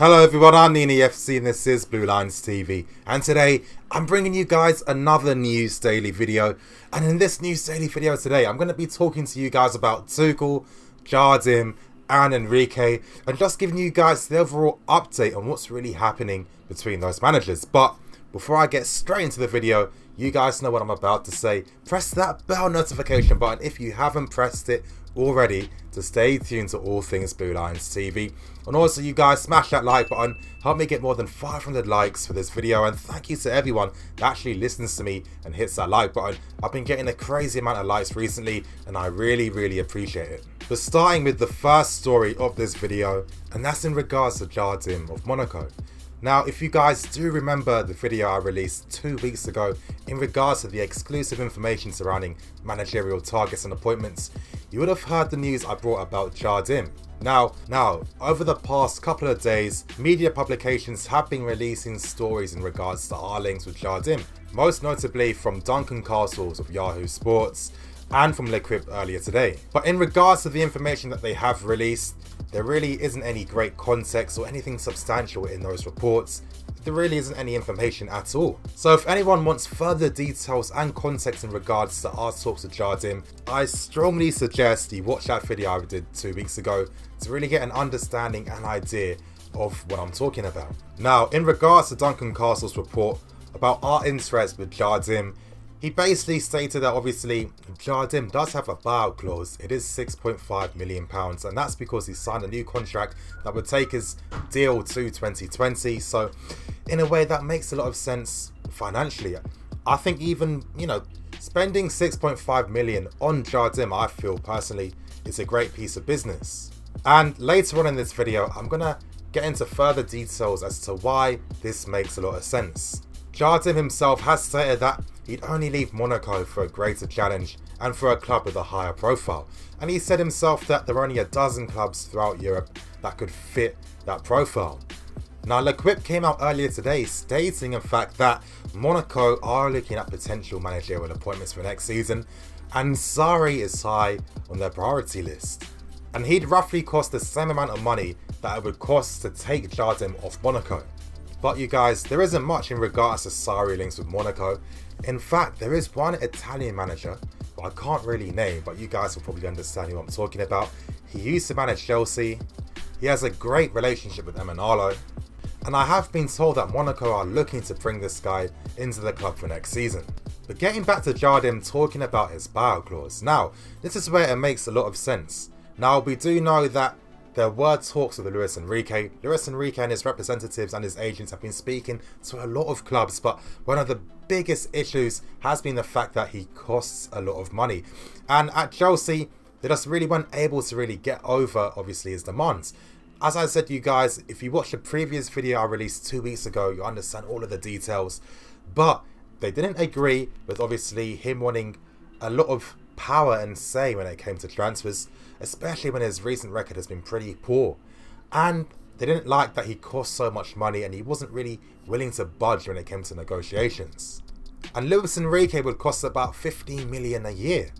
Hello everyone, I'm Nini FC and this is Blue Lines TV, and today I'm bringing you guys another news daily video. And in this news daily video today I'm going to be talking to you guys about Tuchel, Jardim and Enrique, and just giving you guys the overall update on what's really happening between those managers. But before I get straight into the video, you guys know what I'm about to say. Press that bell notification button if you haven't pressed it already to stay tuned to all things Blue Lines TV. And also, you guys, smash that like button, help me get more than 500 likes for this video, and thank you to everyone that actually listens to me and hits that like button. I've been getting a crazy amount of likes recently and I really appreciate it. But starting with the first story of this video, and that's in regards to Jardim of Monaco. Now, if you guys do remember the video I released 2 weeks ago in regards to the exclusive information surrounding managerial targets and appointments, you would have heard the news I brought about Jardim. Now, over the past couple of days, media publications have been releasing stories in regards to our links with Jardim, most notably from Duncan Castles of Yahoo Sports and from L'Equipe earlier today. But in regards to the information that they have released, there really isn't any great context or anything substantial in those reports. There really isn't any information at all. So if anyone wants further details and context in regards to our talks with Jardim, I strongly suggest you watch that video I did 2 weeks ago to really get an understanding and idea of what I'm talking about. Now, in regards to Duncan Castle's report about our interest with Jardim, he basically stated that obviously Jardim does have a buyout clause. It is £6.5 million, and that's because he signed a new contract that would take his deal to 2020. So in a way that makes a lot of sense financially. I think even, spending 6.5 million on Jardim, I feel personally, is a great piece of business. And later on in this video, I'm gonna get into further details as to why this makes a lot of sense. Jardim himself has stated that he'd only leave Monaco for a greater challenge and for a club with a higher profile. And he said himself that there are only a dozen clubs throughout Europe that could fit that profile. Now, L'Equipe came out earlier today stating in fact that Monaco are looking at potential managerial appointments for next season, and Sarri is high on their priority list. And he'd roughly cost the same amount of money that it would cost to take Jardim off Monaco. But you guys, there isn't much in regards to Sarri links with Monaco. In fact, there is one Italian manager, but I can't really name, but you guys will probably understand who I'm talking about. He used to manage Chelsea. He has a great relationship with Emanalo. And I have been told that Monaco are looking to bring this guy into the club for next season. But getting back to Jardim talking about his buyout clause. Now, this is where it makes a lot of sense. Now, we do know that there were talks with Luis Enrique. Luis Enrique and his representatives and his agents have been speaking to a lot of clubs, but one of the biggest issues has been the fact that he costs a lot of money. And at Chelsea, they just really weren't able to really get over, obviously, his demands. As I said to you guys, if you watched the previous video I released 2 weeks ago, you understand all of the details. But they didn't agree with, obviously, him wanting a lot of power and say when it came to transfers, especially when his recent record has been pretty poor. And they didn't like that he cost so much money and he wasn't really willing to budge when it came to negotiations. And Luis Enrique would cost about 15 million a year.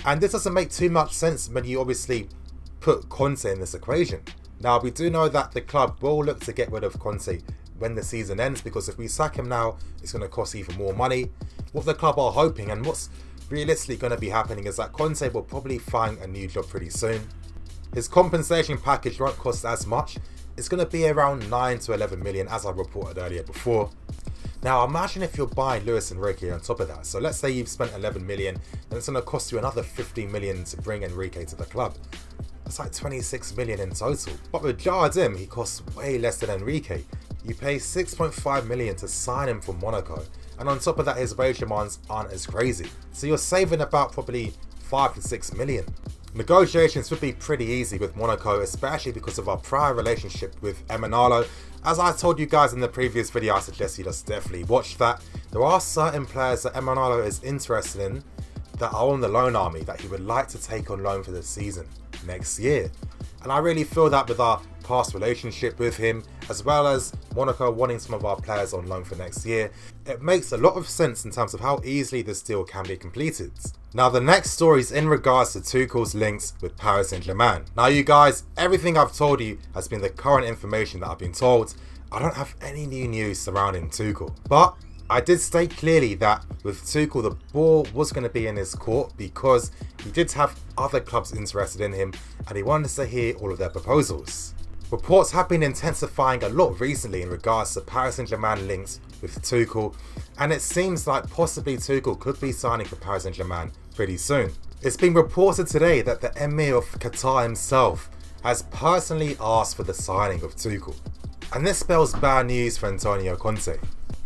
And this doesn't make too much sense when you obviously put Conte in this equation. Now, we do know that the club will look to get rid of Conte when the season ends, because if we sack him now, it's going to cost even more money. What the club are hoping and what's realistically going to be happening is that Conte will probably find a new job pretty soon. His compensation package won't cost as much. It's going to be around 9 to 11 million, as I reported earlier before. Now, imagine if you're buying Luis Enrique on top of that. So let's say you've spent 11 million and it's going to cost you another 15 million to bring Enrique to the club. That's like 26 million in total. But with Jardim, he costs way less than Enrique. You pay 6.5 million to sign him from Monaco, and on top of that, his wage demands aren't as crazy. So you're saving about probably 5 to 6 million. Negotiations would be pretty easy with Monaco, especially because of our prior relationship with Emanalo. As I told you guys in the previous video, I suggest you just definitely watch that. There are certain players that Emanalo is interested in that are on the loan army that he would like to take on loan for the season next year. And I really feel that with our past relationship with him, as well as Monaco wanting some of our players on loan for next year, it makes a lot of sense in terms of how easily this deal can be completed. Now the next story is in regards to Tuchel's links with Paris Saint-Germain. Now you guys, everything I've told you has been the current information that I've been told. I don't have any new news surrounding Tuchel. But I did state clearly that with Tuchel the ball was going to be in his court because he did have other clubs interested in him and he wanted to hear all of their proposals. Reports have been intensifying a lot recently in regards to Paris Saint-Germain links with Tuchel, and it seems like possibly Tuchel could be signing for Paris Saint-Germain pretty soon. It's been reported today that the Emir of Qatar himself has personally asked for the signing of Tuchel. And this spells bad news for Antonio Conte.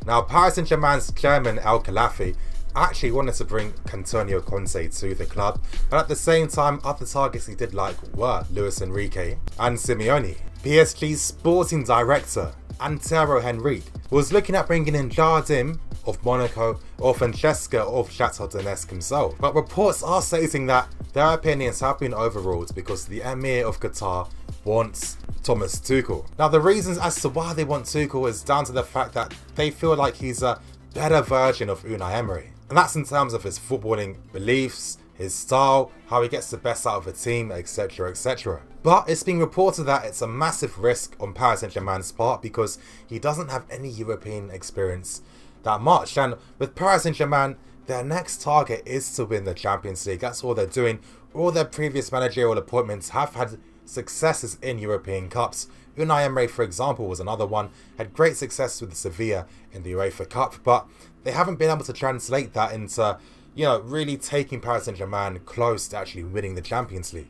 Now Paris Saint-Germain's chairman El Khelafi actually wanted to bring Antonio Conte to the club, but at the same time other targets he did like were Luis Enrique and Simeone. PSG's sporting director Antero Henrique was looking at bringing in Jardim of Monaco or Francesca of Shakhtar Donetsk himself, but reports are stating that their opinions have been overruled because the Emir of Qatar wants Thomas Tuchel. Now the reasons as to why they want Tuchel is down to the fact that they feel like he's a better version of Unai Emery, and that's in terms of his footballing beliefs, his style, how he gets the best out of a team, etc, etc. But it's been reported that it's a massive risk on Paris Saint-Germain's part because he doesn't have any European experience that much, and with Paris Saint-Germain their next target is to win the Champions League. That's all they're doing. All their previous managerial appointments have had successes in European Cups. Unai Emery, for example, was another one, had great success with Sevilla in the UEFA Cup, but they haven't been able to translate that into, really taking Paris Saint-Germain close to actually winning the Champions League.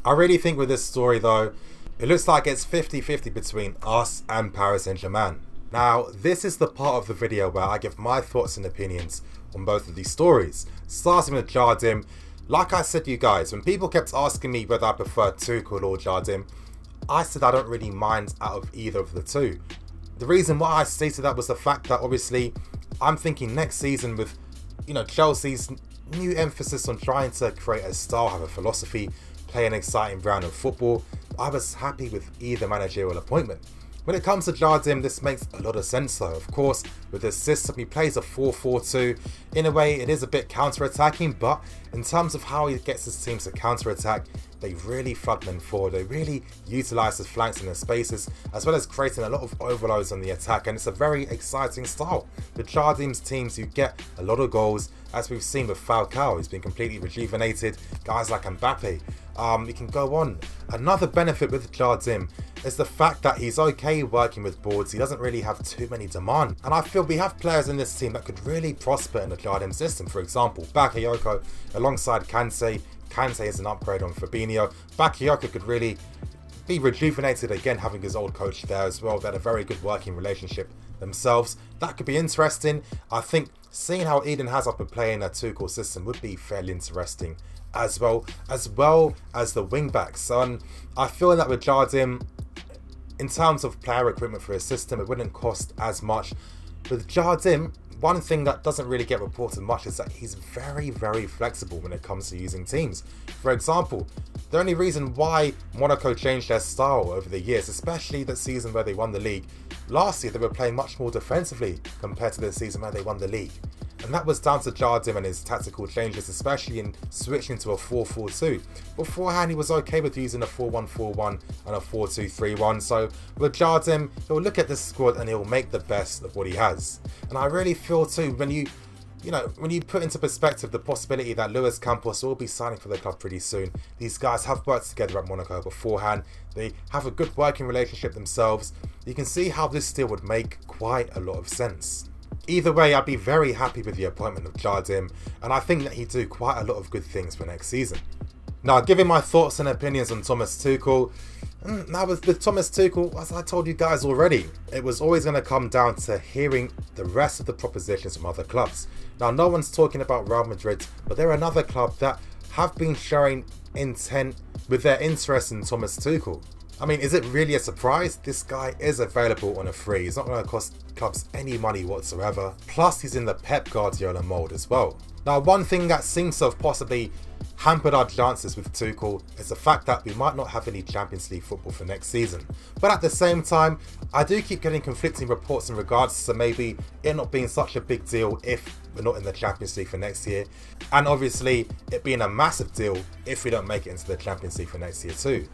I really think with this story though, it looks like it's 50-50 between us and Paris Saint-Germain. Now, this is the part of the video where I give my thoughts and opinions on both of these stories. Starting with Jardim, like I said to you guys, when people kept asking me whether I prefer Tuchel or Jardim, I said I don't really mind out of either of the two. The reason why I stated that was the fact that obviously I'm thinking next season with Chelsea's new emphasis on trying to create a style, have a philosophy, play an exciting brand of football, I was happy with either managerial appointment. When it comes to Jardim, this makes a lot of sense though. Of course, with this system, he plays a 4-4-2. In a way, it is a bit counter-attacking, but in terms of how he gets his teams to counter-attack, they really flood men forward. They really utilise his flanks and his spaces, as well as creating a lot of overloads on the attack, and it's a very exciting style. With Jardim's teams, you get a lot of goals, as we've seen with Falcao. He's been completely rejuvenated. Guys like Mbappe. You can go on. Another benefit with Jardim is the fact that he's okay working with boards. He doesn't really have too many demands. And I feel we have players in this team that could really prosper in the Jardim system. For example, Bakayoko alongside Kante. Kante is an upgrade on Fabinho. Bakayoko could really be rejuvenated again, having his old coach there as well. They had a very good working relationship themselves. That could be interesting. I think seeing how Eden Hazard would play in a Tuchel system would be fairly interesting as well as the wing backs. I feel that with Jardim, in terms of player equipment for his system, it wouldn't cost as much. With Jardim, one thing that doesn't really get reported much is that he's very, very flexible when it comes to using teams. For example, the only reason why Monaco changed their style over the years, especially the season where they won the league, last year they were playing much more defensively compared to the season where they won the league. And that was down to Jardim and his tactical changes, especially in switching to a 4-4-2. Beforehand, he was okay with using a 4-1-4-1 and a 4-2-3-1. So with Jardim, he'll look at this squad and he'll make the best of what he has. And I really feel too, when you put into perspective the possibility that Luis Campos will be signing for the club pretty soon. These guys have worked together at Monaco beforehand. They have a good working relationship themselves. You can see how this deal would make quite a lot of sense. Either way, I'd be very happy with the appointment of Jardim, and I think that he'd do quite a lot of good things for next season. Now, giving my thoughts and opinions on Thomas Tuchel. Now with Thomas Tuchel, as I told you guys already, it was always going to come down to hearing the rest of the propositions from other clubs. Now, no one's talking about Real Madrid, but they're another club that have been showing intent with their interest in Thomas Tuchel. I mean, is it really a surprise? This guy is available on a free. He's not going to cost clubs any money whatsoever. Plus, he's in the Pep Guardiola mold as well. Now, one thing that seems to have possibly hampered our chances with Tuchel is the fact that we might not have any Champions League football for next season. But at the same time, I do keep getting conflicting reports in regards to maybe it not being such a big deal if we're not in the Champions League for next year, and obviously it being a massive deal if we don't make it into the Champions League for next year too.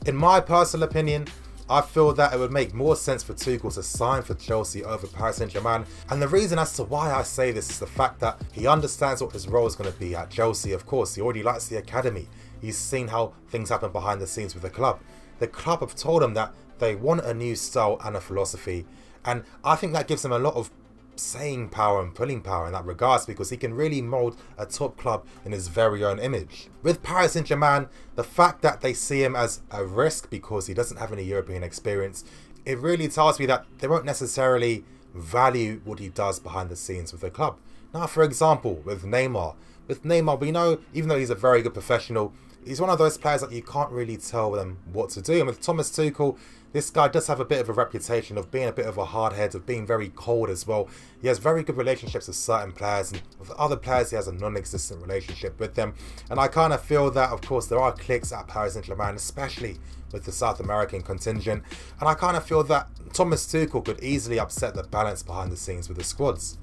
In my personal opinion, I feel that it would make more sense for Tuchel to sign for Chelsea over Paris Saint-Germain, and the reason as to why I say this is the fact that he understands what his role is going to be at Chelsea. Of course, he already likes the academy. He's seen how things happen behind the scenes with the club. The club have told him that they want a new style and a philosophy, and I think that gives him a lot of saying power and pulling power in that regards, because he can really mould a top club in his very own image. With Paris Saint-Germain, the fact that they see him as a risk because he doesn't have any European experience, it really tells me that they won't necessarily value what he does behind the scenes with the club. Now, for example, with Neymar, we know, even though he's a very good professional, he's one of those players that you can't really tell them what to do. And with Thomas Tuchel, this guy does have a bit of a reputation of being a bit of a hard head, of being very cold as well. He has very good relationships with certain players, and with other players he has a non-existent relationship with them. And I kind of feel that, of course, there are cliques at Paris Saint-Germain, especially with the South American contingent. And I kind of feel that Thomas Tuchel could easily upset the balance behind the scenes with the squads.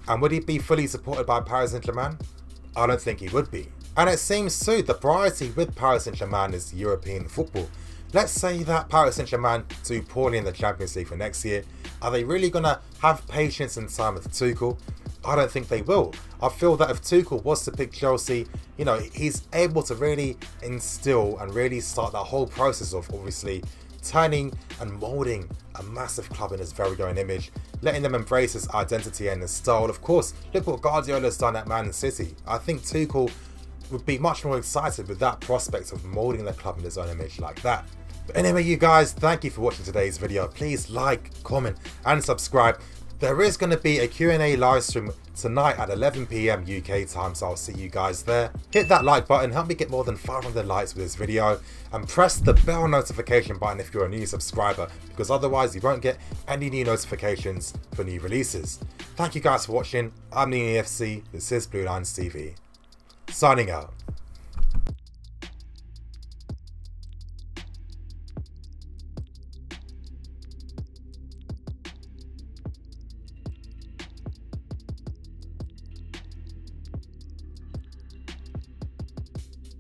And would he be fully supported by Paris Saint-Germain? I don't think he would be. And it seems too, the priority with Paris Saint-Germain is European football. Let's say that Paris Saint-Germain do poorly in the Champions League for next year. Are they really going to have patience and time with Tuchel? I don't think they will. I feel that if Tuchel was to pick Chelsea, you know, he's able to really instill and really start that whole process of obviously turning and moulding a massive club in his very own image, letting them embrace his identity and his style. Of course, look what Guardiola's done at Man City. I think Tuchel would be much more excited with that prospect of moulding the club in his own image like that. But anyway, you guys, thank you for watching today's video. Please like, comment and subscribe. There is going to be a Q&A live stream tonight at 11 PM UK time, so I'll see you guys there. Hit that like button, help me get more than 500 likes with this video, and press the bell notification button if you're a new subscriber, because otherwise you won't get any new notifications for new releases. Thank you guys for watching. I'm the EFC, this is CWANless TV. Signing out.